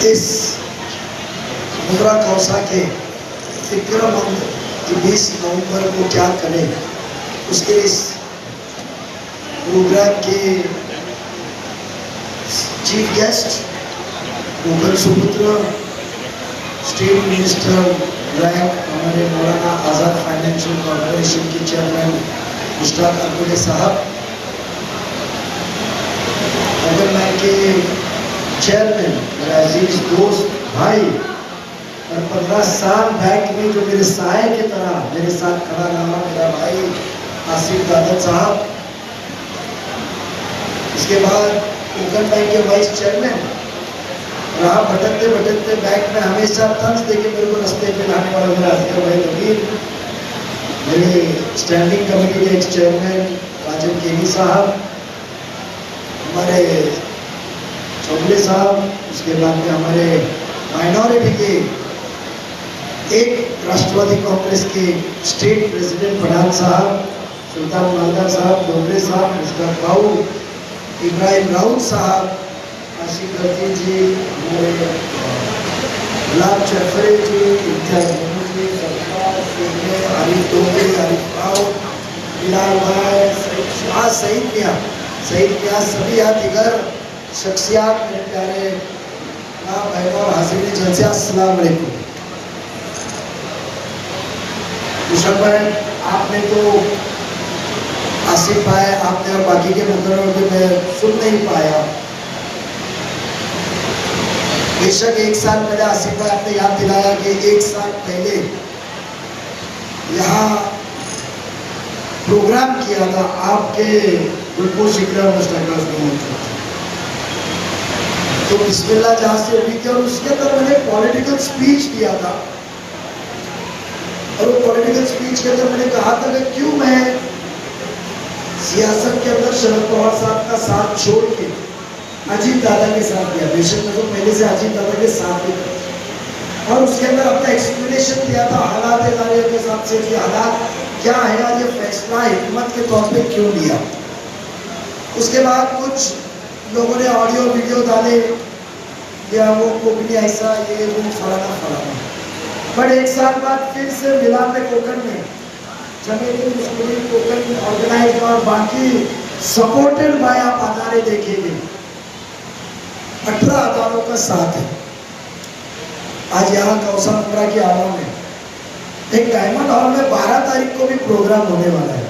इस मुद्रा कौसा के फिक्रमंद कि 20 नवंबर को क्या करें, उसके इस प्रोग्राम के चीफ गेस्ट मुगल सुपुत्र स्टेट मिनिस्टर रैंक हमारे मौलाना आज़ाद फाइनेंशियल कॉर्पोरेशन के चेयरमैन मुश्ताक अब्दुल्ला साहब, मुगल बैंक के चेयरमैन मेरे अजीज दोस्त भाई और 15 साल बैंक में जो मेरे साए की तरह मेरे साथ खड़ा रहा मेरा भाई आसिफ दादा साहब। इसके बाद मुगल बैंक के वाइस चेयरमैन रहा, भटकते भटकते बैंक में हमेशा तंज देके मेरे को रास्ते पे लाने वाला मेरा असगर भाई नबील, मेरे स्टैंडिंग कमेटी के एक्स चेयरमैन राजन केवी साहब, हमारे चौधरी साहब, उसके बाद में हमारे माइनॉरिटी के एक राष्ट्रवादी कांग्रेस के स्टेट प्रेसिडेंट पठान साहब, सुल्तान मालदार साहब, डोगरे साहब, मुश्ताक भाऊ, इब्राहिम राउत साहब, आशिक रफी जी, हमारे गुलाब चफरे जी, इम्तियाज जी, सरकार आरिफ डोगरे, आरिफ राउत, बिलाल भाई, सईद मियाँ, सभी दिगर शख्सियात, मेरे प्यारे माँ बहनों और हाज़िरीन जलसे, अस्सलाम वालेकुम। मुशर्रफ भाई, आपने तो आसिफ भाई आपने और बाकी के मुकर्रर के मैं सुन नहीं पाया। बेशक 1 साल पहले आसिफ भाई आपने याद दिलाया कि 1 साल पहले यहाँ प्रोग्राम किया था आपके गुलपुर शिकरा मुश्ताक, तो बिस्मिल्लाह जहाँ से हुई थी और उसके अंदर मैंने पॉलिटिकल स्पीच दिया था और वो पॉलिटिकल स्पीच के अंदर मैंने कहा था कि क्यों मैं सियासत के अंदर शरद पवार साहब का साथ छोड़ के अजीत दादा के साथ दिया। बेशक मैं तो पहले से अजीत दादा के साथ ही था और उसके अंदर अपना एक्सप्लेनेशन दिया था हालात इदारे के हिसाब से कि हालात क्या है और ये फैसला हिकमत के तौर पे क्यों लिया। उसके बाद कुछ लोगों ने ऑडियो वीडियो डाले या वो कोकनी ऐसा ये वो फलाना, बट 1 साल बाद फिर से मिला में कोकन में जमीनी मुश्किल कोकन ऑर्गेनाइज और बाकी सपोर्टेड बाय आप अदारे देखेंगे 18 अदारों का साथ है। आज यहाँ कौसा मुद्रा की आवाम में एक डायमंड हॉल में 12 तारीख को भी प्रोग्राम होने वाला है।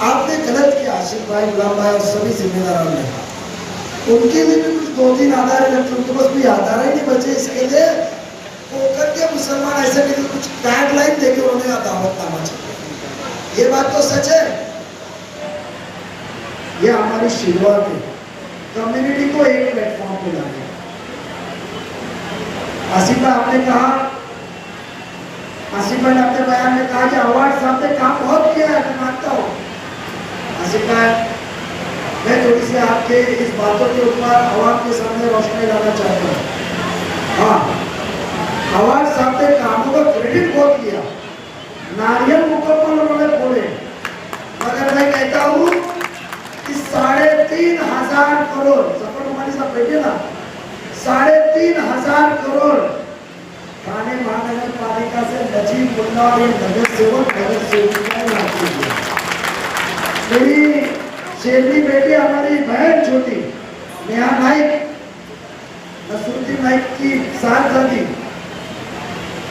आपने गलत किया आशिफ भाई, गुलाम भाई और सभी जिम्मेदारों ने, उनके लिए भी कुछ 2-3 आधार है, उनके पास कोई आधार ही नहीं बचे। इसके लिए कोकन के मुसलमान ऐसे नहीं कि कुछ गाइडलाइन देके उन्होंने दावतनामा चाहिए। ये बात तो सच है, ये हमारी शुरुआत है कम्युनिटी को एक प्लेटफॉर्म पे लाने। आसिफ भाई आपने कहा, आसिफ भाई ने अपने बयान में कहा कि अवार्ड साहब ने काम बहुत किया है, मैं मानता हूँ। आसिफ भाई, मैं थोड़ी सी आपके इस बातों के ऊपर आवाम के सामने रोशनी लाना चाहता हूँ। हाँ, अवार्ड साहब ने कामों का क्रेडिट बहुत किया, नारियल मुकम्मल उन्होंने खोले, मगर मैं कहता हूँ कि 3,500 करोड़ सफर हमारी साहब बैठे ना, 3,500 करोड़ थाने महानगर पालिका से नजीब मुल्ला और नगर सेवक मेरी शेरनी बेटी हमारी बहन छोटी नेहा नाइक, नसरुद्दीन नाइक की साथी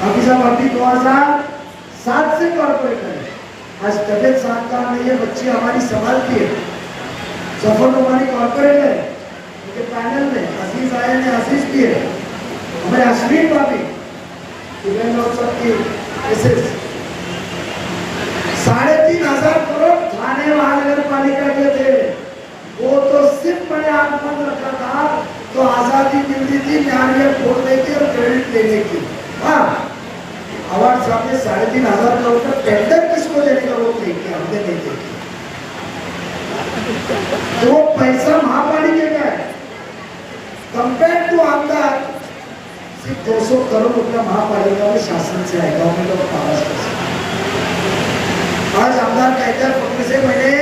अभी साहब अभी 2007 से कॉर्पोरेटर है। आज तबियत साथ का नहीं है, बच्ची हमारी संभालती है। सफर हमारी कॉर्पोरेटर है, उनके पैनल में अजीज आए ने अजीज की है, हमारे अश्विन भाभी की एसएस 3,500 करोड़ थाने महानगर पालिका के थे। वो तो सिर्फ मैंने आंख बंद रखा था तो आजादी मिलती थी न्याय फोड़ने की और क्रेडिट लेने की। हाँ, अवार्ड साहब ने 3,500 करोड़ का टेंडर किसको देने का वो नहीं किया, हमने नहीं देखा। तो वो पैसा महापालिका का है कंपेयर टू आमदार, सिर्फ 200 करोड़ रुपया महापालिका में शासन से आएगा। आज आमदार कहते हैं पक्के से मैंने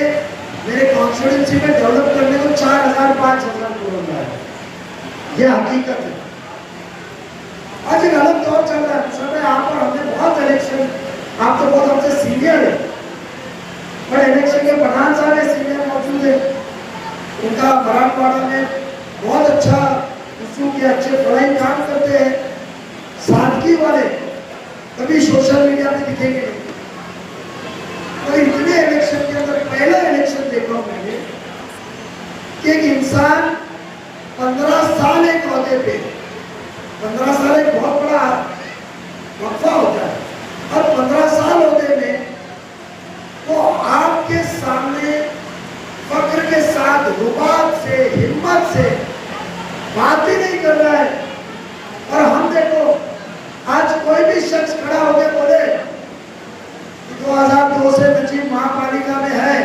मेरे कॉन्स्टिट्यूंसी में डेवलप करने को 4,000-5,000 करोड़ है, ये हकीकत है। आज एक अलग दौर चल रहा है सर। यहाँ पर हमने बहुत इलेक्शन, आप तो बहुत हमसे सीनियर है, पर इलेक्शन के प्रधान साहब सीनियर मौजूद है, उनका मराठवाड़ा में बहुत अच्छा इशू के अच्छे बड़ाई काम करते हैं, सादगी वाले, कभी सोशल मीडिया में दिखेंगे नहीं। तो इतने इलेक्शन के अंदर पहला इलेक्शन देखा मैंने कि एक इंसान 15 साल एक औहदे पे, 15 साल एक बहुत बड़ा वक्फा होता है, और 15 साल औहदे में वो आपके सामने फक्र के साथ, रुबाब से, हिम्मत से बात ही नहीं कर रहा है। और हम देखो आज कोई भी शख्स खड़ा होकर बोले 2002 से नजीब महापालिका में है,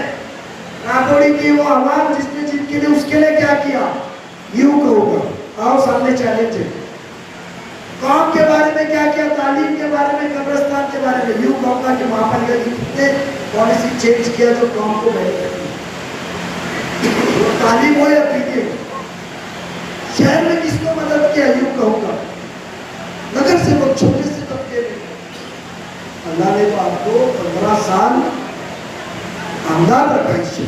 राबड़ी की वो आवाम जिसने जिनके लिए उसके लिए क्या किया, यूं कहूंगा। आओ सामने चैलेंज है, काम के बारे में क्या किया, तालीम के बारे में, कब्रिस्तान के बारे में, यूं कहूंगा कि महापालिका की कितने पॉलिसी चेंज किया जो काम को बेहतर किया। तालीम हो या पीके, शहर में किसको मदद किया, यूं कहूंगा। नगर से वो छोटे से तबके में अल्लाह ने तो आपको 15 साल आमदार रखा इससे।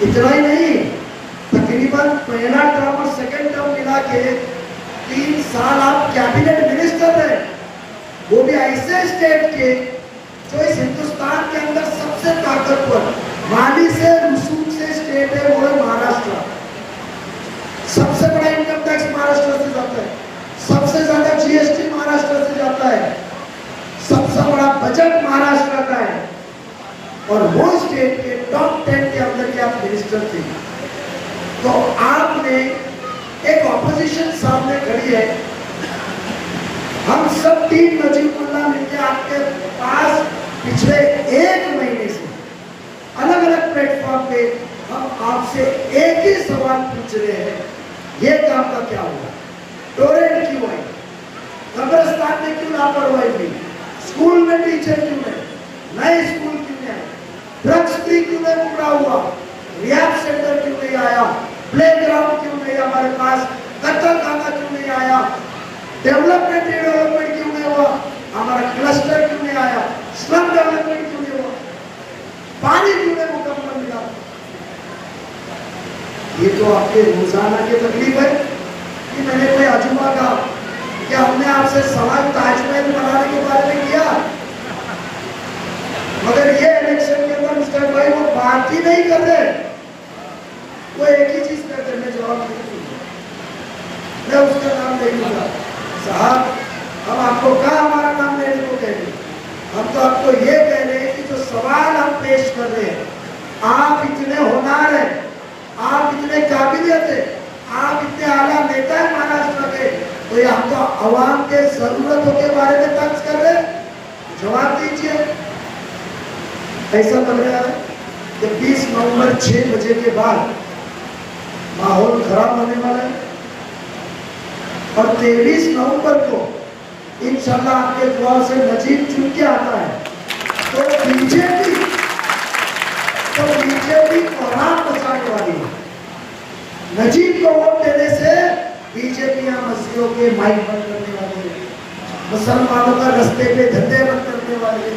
इतना ही नहीं, तकरीबन पहला टर्म और सेकंड टर्म मिला के 3 साल आप कैबिनेट मिनिस्टर रहे, वो भी ऐसे स्टेट के जो इस हिंदुस्तान के अंदर सबसे ताकतवर, माली से रसूख से स्टेट है, वो है महाराष्ट्र। सबसे बड़ा इनकम टैक्स महाराष्ट्र से जाता है, सबसे ज्यादा जीएसटी महाराष्ट्र से जाता है, सबसे बड़ा बजट महाराष्ट्र का है, और वो स्टेट के टॉप 10 के अंदर के आप मिनिस्टर थे। तो आपने एक ऑपोजिशन सामने खड़ी है, हम सब टीम नजीबुल्लाह मिलकर आपके पास पिछले 1 महीने से अलग अलग प्लेटफॉर्म पे हम आपसे एक ही सवाल पूछ रहे हैं, ये काम का क्या हुआ, टोरेंट क्यों आई, कब्रिस्तान में क्यों लापरवाही हुई, स्कूल में टीचर क्यों नहीं, नए स्कूल क्यों नहीं आए, ड्रग्स फ्री क्यों नहीं उमड़ा हुआ, रिहैब सेंटर क्यों नहीं आया, प्लेग्राउंड क्यों नहीं हमारे पास, कत्तलखाना क्यों नहीं आया, डेवलपमेंट क्यों नहीं हुआ, हमारा क्लस्टर क्यों नहीं आया, स्लम डेवलपमेंट क्यों नहीं हुआ, पानी क्यों नहीं मुकम्मल मिला। ये तो आपके रोजाना की तकलीफ है कि मैंने कोई अजूबा कहा कि हमने आपसे सवाल ताजमहल बनाने के बारे में किया, मगर ये इलेक्शन के अंदर मिस्टर भाई वो बात ही नहीं कर रहे, वो एक ही चीज करते, मैं जवाब नहीं दूंगा, मैं उसका नाम नहीं लूंगा। साहब हम आपको कहा हमारा नाम लेने को कह रहे, हम तो आपको ये कह रहे हैं कि जो सवाल हम पेश कर रहे हैं, आप इतने होनहार हैं, आप इतने काबिलियत है, आप इतने आला नेता है महाराष्ट्र के, तो ये हम तो अवाम के जरूरतों के बारे में तर्ज कर रहे हैं, जवाब दीजिए। ऐसा लग रहा है कि 20 नवंबर 6 बजे के बाद माहौल खराब होने वाला है, और 23 नवंबर को इंशाल्लाह आपके दुआ से नजीब चुन के आता है, तो बीजेपी कोहराम मचाने वाली है। नजीब को वोट देने से बीजेपी यहाँ मस्जिदों के माइक बंद करने वाली है, मुसलमानों का रास्ते पे धंधे बंद करने वाली है,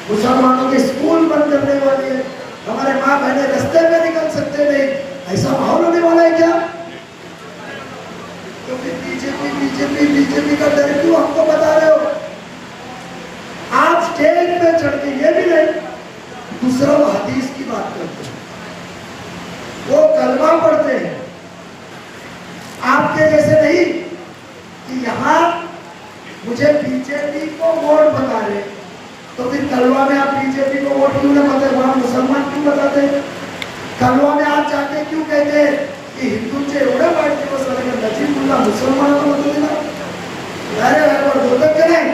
मुसलमानों के स्कूल बंद करने वाली है, हमारे माँ बहने रास्ते में निकल सकते नहीं, ऐसा माहौल होने वाला है क्या? तो फिर बीजेपी का डर क्यों हमको बता रहे हो? आप स्टेज पे चढ़ के ये भी नहीं, दूसरा वो हदीस की बात करते हैं, वो कलमा पढ़ते हैं, आपके जैसे नहीं कि यहाँ मुझे बीजेपी को वोट बता रहे, तो फिर कलवा में आप बीजेपी को वोट क्यों ना बताते, वहां मुसलमान क्यों बताते? कलवा में आप जाके क्यों कहते हैं की हिंदूंचे एवढे वाईट दिवस आले का नजीबुल्ला मुसलमानांना मदत दिला? अरे बरोबर बोलतात का नाही?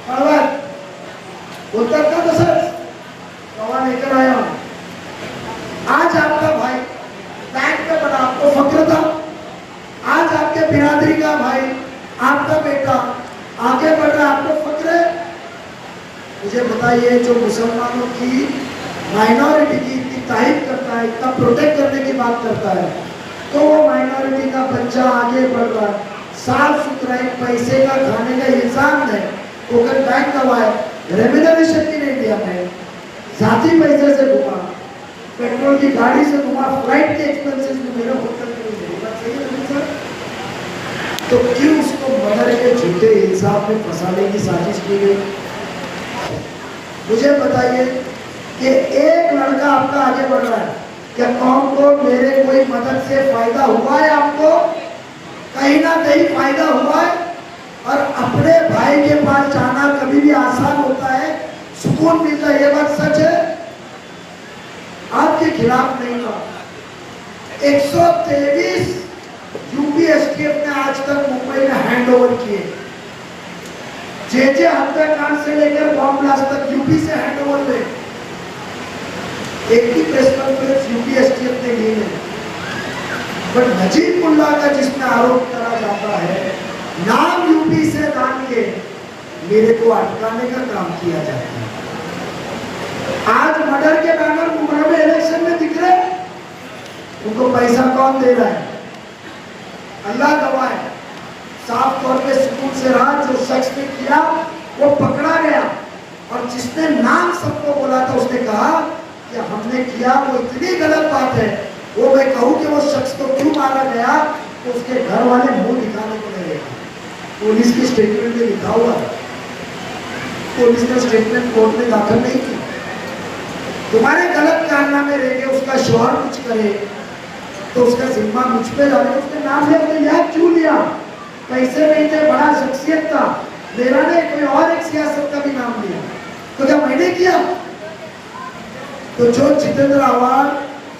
कळवात बोलतात का तसंच? कवा लेकर आया हूं, आज आपका भाई बैंक में बना, आपको फक्र था, आज आपके बिरादरी का भाई, आपका बेटा आगे बढ़ रहा, आपको फक्र है? मुझे बताइए, जो मुसलमानों की माइनॉरिटी की इतनी तारीफ करता है, इतना प्रोटेक्ट करने की बात करता है, तो वो माइनॉरिटी का बच्चा आगे बढ़ रहा है, साफ सुथराई, पैसे का खाने का इंतजाम नहीं, टोकन बैंक दवाए, रेम्यूनरेशन भी नहीं दिया, मैं जाती पैसे से घुमा, पेट्रोल की गाड़ी से घुमा, फ्लाइट के एक्सपेंसेस में मेरे होटल में नहीं बात सही है नहीं सर? तो क्यों उसको मर्डर के झूठे इंसाफ में फंसाने की साजिश की गई? मुझे बताइए कि एक लड़का आपका आगे बढ़ रहा है, क्या कौम को मेरे कोई मदद से फायदा हुआ है? आपको कहीं ना कहीं फायदा हुआ है? और अपने भाई के पास जाना कभी भी आसान होता है, सुकून मिलता है, ये बात सच है? आपके खिलाफ नहीं था। 123 यूपी एसटीएफ ने आज तक मुंबई में हैंड ओवर किए। जे हत्याकांड से लेकर बॉम्ब ब्लास्ट तक यूपी से हैंड ओवर हुए। एक ही प्रेस कॉन्फ्रेंस यूपी एसटीएफ ने ली है, बट नजीबुल्लाह का जिसमें आरोप करा जाता है, नाम यूपी से दान के मेरे को अटकाने का काम किया जाता है। आज मर्डर के बैनर मुंबई में इलेक्शन में दिख रहे, उनको पैसा कौन दे रहा है? अल्लाह गवाह है, साफ तौर पे सुकून से रहा। जो शख्स ने किया वो पकड़ा गया, और जिसने नाम सबको बोला था उसने कहा कि हमने किया, वो इतनी गलत बात है। वो मैं कहूँ कि वो शख्स को क्यों मारा गया, तो उसके घर वाले मुंह दिखाने को नहीं गए। पुलिस की स्टेटमेंट में लिखा हुआ है, पुलिस ने स्टेटमेंट कोर्ट में दाखिल नहीं की। तुम्हारे गलत कारनामे रहेंगे, उसका शौहर कुछ करे तो उसका जिम्मा मुझ पे डाले। उसने नाम लिया, उसने याद क्यों लिया? पैसे नहीं थे, बड़ा शख्सियत था, मेरा ने कोई और एक सियासत का भी नाम लिया, तो क्या मैंने किया? तो जो जितेंद्र आव्हाड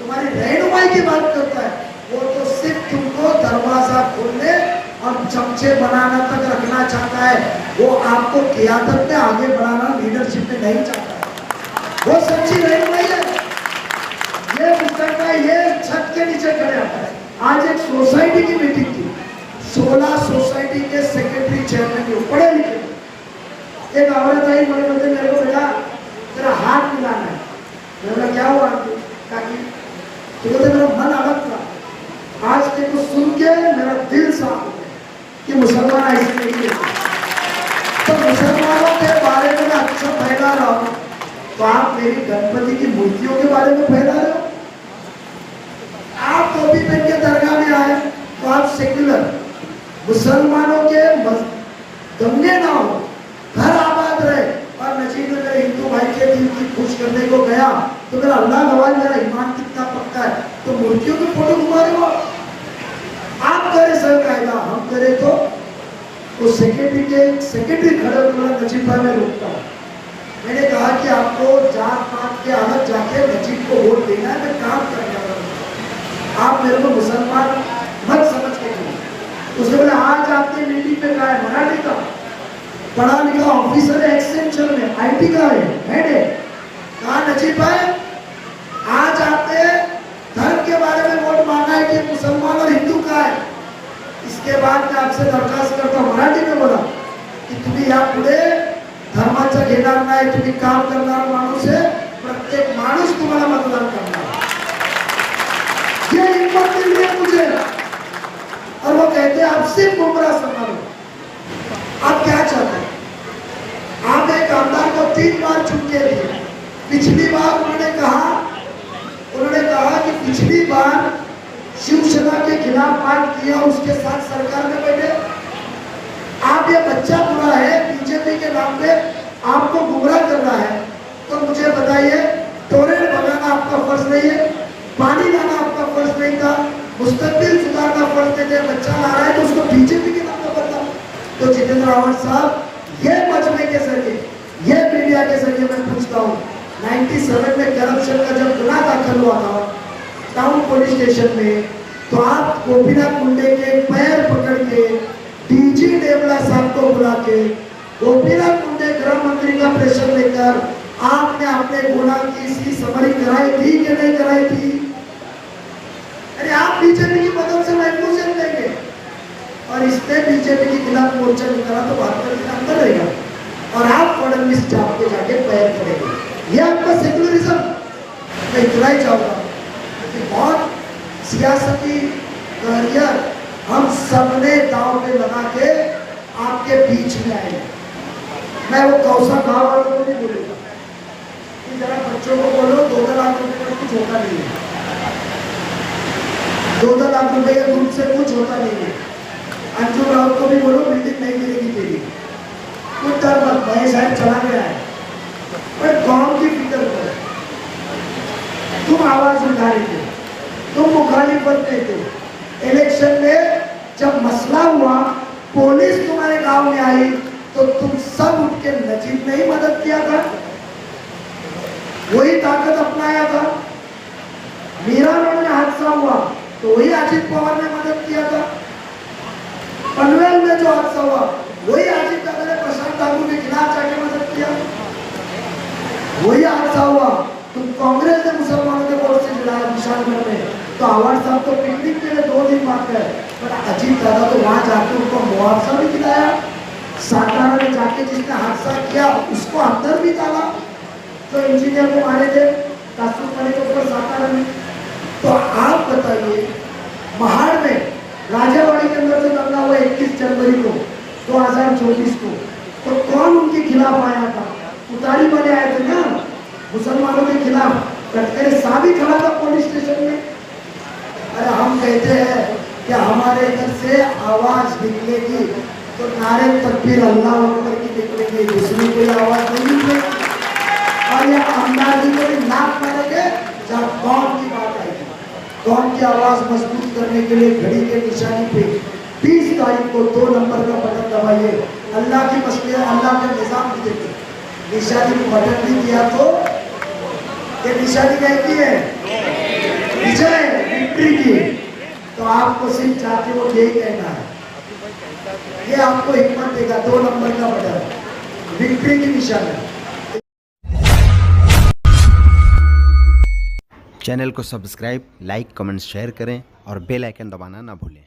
तुम्हारी रहनुमाई की बात करता है, वो तो सिर्फ तुमको दरवाजा खोलने और चमचे बनाना तक रखना चाहता है। वो आपको क़ियादत में आगे बढ़ाना, लीडरशिप में नहीं चाहता है। वो सच्ची रहनुमाई है। ये मुस्तफा ये छत के नीचे खड़े आता है। आज एक सोसाइटी की मीटिंग थी, 16 सोसाइटी के सेक्रेटरी चेयरमैन के पढ़े लिखे। एक औरत आई, बड़े बड़े मेरे को बेटा तेरा हाथ मिलाना है। मैंने क्या हुआ? तो बोलते मेरा मन अलग था, आज तेरे को सुन के मेरा दिल साफ हो गया कि मुसलमान ऐसे नहीं है। तो मुसलमानों के बारे में अच्छा फैला रहा हूं, तो आप मेरी गणपति की मूर्तियों के बारे में फैला रहे हो। आप टोपी पहन के दरगाह में आए तो आप सेक्युलर, मुसलमानों के दंगे ना हो, घर आबाद रहे। और नजीब में मेरे हिंदू भाई के दिल की खुश करने को गया तो मेरा अल्लाह गवाह, मेरा ईमान कितना पक्का है। तो मूर्तियों की फोटो घुमा रहे हो आप? करे सर कायदा, हम करे तो सेक्रेटरी खड़े होकर नजीब भाई में रोकता हूँ। मैंने कहा कि आपको जात पात के अलग जाके नजीब को वोट देना है, मैं काम करने वाला हूं, आप मेरे को मुसलमान मत समझ के करो। उसने बोला आज आपने मीटिंग में कहा है, मराठी का पढ़ा लिखा ऑफिसर है, एक्सटेंशन में आईटी का है, हेड है। कहा नजीब भाई आज आपने धर्म के बारे में वोट मांगा है कि मुसलमान और हिंदू का है। इसके बाद मैं आपसे दरखास्त करता हूँ, मराठी में बोला की तुम्ही यापुढे धर्माचा घेणार नाही, तुम्ही काम करणार माणूस है, प्रत्येक माणूस तुम्हाला मतदान करणार। ये हिम्मत मिली है मुझे। और वो कहते हैं आप सिर्फ गुमराह संभालो। आप क्या चाहते हैं? आप एक आमदार को 3 बार चुन के दिए। पिछली बार उन्होंने कहा कि पिछली बार शिवसेना के खिलाफ बात किया, उसके साथ सरकार में बैठे। आप ये बच्चा बुरा है, बीजेपी के नाम पे आपको गुमराह कर रहा है। तो मुझे बताइए, टोरेट भगाना आपका फर्ज नहीं है? पानी लाना आपका फर्ज नहीं था? मुस्तकबिल सुधारना फर्ज नहीं थे? बच्चा ला रहा है तो उसको बीजेपी के नाम पे बताओ। तो जितेंद्र आव्हाड साहब, ये मजमे के जरिए, ये मीडिया के जरिए मैं पूछता हूँ, 97 में करप्शन का जब गुनाह दाखिल हुआ था टाउन पुलिस स्टेशन में, तो आप गोपीनाथ मुंडे के पैर पकड़ के डीजी डेवला साहब को बुला के गोपीनाथ मुंडे गृह मंत्री का प्रेशर लेकर आपने अपने गुनाह की इसकी समरी कराई थी कि नहीं कराई थी? अरे आप बीजेपी की मदद से महफूज देंगे, और इसने बीजेपी के खिलाफ मोर्चा निकाला तो 72 दिन अंदर रहेगा, और आप फडणवीस चाप के जाके पैर पड़ेंगे। ये आपका सेक्युलरिज्म। मैं इतना ही चाहूँगा कि बहुत सियासती करियर हम सबने दांव पे लगा के आपके बीच में आएंगे। मैं वो कौसा गाँव वालों को नहीं बोलूँगा कि जरा बच्चों को बोलो 2-2 लाख रुपए का कुछ होता नहीं है, 2-2 लाख रुपए के ग्रुप से कुछ होता नहीं है। अंजुम राउत को भी बोलो बिल्डिंग नहीं मिलेगी तेरी, कुछ डर मत, भाई साहब चला गया है, पर गाँव की फिक्र करो। तुम आवाज उठा रहे थे, तुम मुखालिफत में थे। इलेक्शन में जब मसला हुआ, पुलिस तुम्हारे गांव में आई तो तुम सब उठ के नजीब ने ही मदद किया था, वही ताकत अपनाया था। मीरा रोड में हादसा हुआ तो वही अजित पवार ने मदद किया था। पनवेल में जो हादसा हुआ वही अजित दादा ने प्रशांत ठाकुर के खिलाफ जाके मदद किया। वही हादसा हुआ, तुम कांग्रेस ने मुसलमानों के वोट से जिलाया विशालगढ़ में, तो आवाज साहब तो पिकनिक के लिए 2 दिन बाद गए, पर अजीत दादा तो वहां जाके उनको मुआवजा भी दिलाया। सातारा में जाके जिसने हादसा किया उसको अंदर भी डाला, तो इंजीनियर को मारे थे कासूर के ऊपर सातारा में। तो आप बताइए, महाड़ में राजावाड़ी के अंदर जो दंगा हुआ 21 जनवरी को 2024 को, तो कौन उनके खिलाफ आया था? उतारी वाले आए थे ना मुसलमानों के खिलाफ। गडकरी साहब ही खड़ा था पुलिस स्टेशन में। अरे हम कहते हैं कि हमारे इधर से आवाज निकलेगी तो नारे तकबीर अल्लाह अकबर की निकलेगी, दूसरी कोई आवाज नहीं निकलेगी। और ये अंदाजी को भी नाक मारेंगे जब कौम की बात आएगी। कौम की आवाज मजबूत करने के लिए घड़ी के निशानी पे 20 तारीख को 2 नंबर का बटन दबाइए। अल्लाह की मसले, अल्लाह के निजाम की देखिए, निशानी को बटन भी दिया तो ये निशानी क्या की है? विजय, विक्ट्री की। तो आपको सिर्फ जाके वो यही कहना है, ये आपको हिम्मत देगा। 2 नंबर का बटन विक्ट्री की निशानी। चैनल को सब्सक्राइब, लाइक, कमेंट, शेयर करें और बेल आइकन दबाना ना भूलें।